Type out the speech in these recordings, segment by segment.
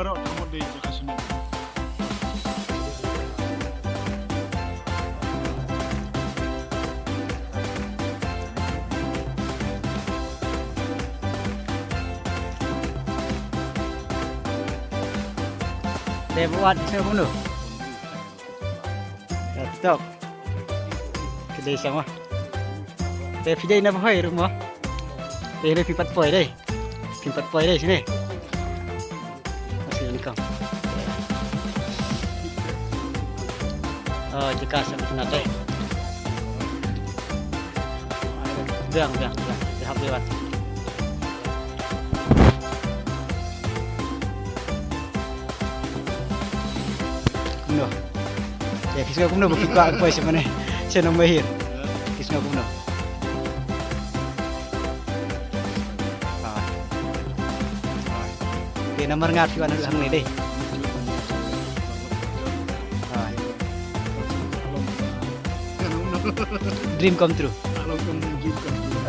baru kamu di Jakarta. Dia buat saya pun tu. Stop. Kedai sama. Dia pijai nak buat rumah. Dia ni pipat poi deh. Pipat poi deh sini. Masih income. Oh, jika saya nak deh. Biang. Dia lewat. Kuno. Ya, kisah kuno buka apa sebenarnya? Saya nombor hir. Kisah kuno. Dia nomor ngat kiwan hang ni deh. Dream come true.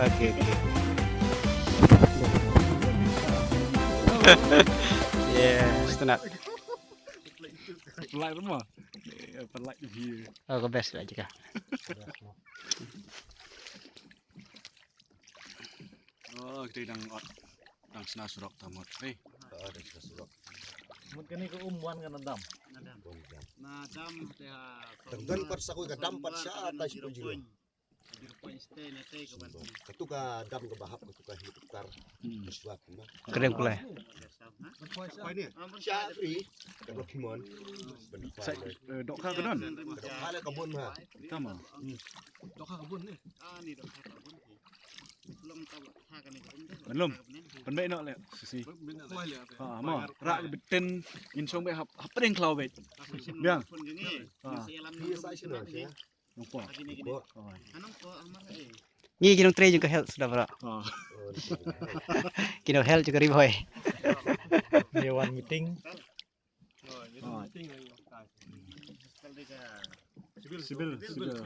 Okay. Yes, tenang. Like rumah. Like the view. Oh, ke best lah jika. Oh, kita dang sena surok tamat. Hei. Ada kita surat. Mungkin ini keumuman kan Nadam. Nadam teh Tenggan par sa ko kadampat siya atas ko jiro. stay na tay kaban. Katu ka dam ka bahap katu ka helikopter. Suat na. Keren pula. Apa ini? Siya free. Kalau kimon. Dok ka kanon. Hala kabun ha. Tama. Dok ka kabun ni. Ni dok kabun. Belum tahu ha kan kabun. Belum. Penbaik nak le. Sisi. Ha, ma. Rak beten in song be hap deng cloud bet. Biang. Dia sa sino siya. Nampak. Anong ko amar eh. Ni kinong tray juga health sudah bro. Kinong health juga riboy. Dewan meeting. Sibil.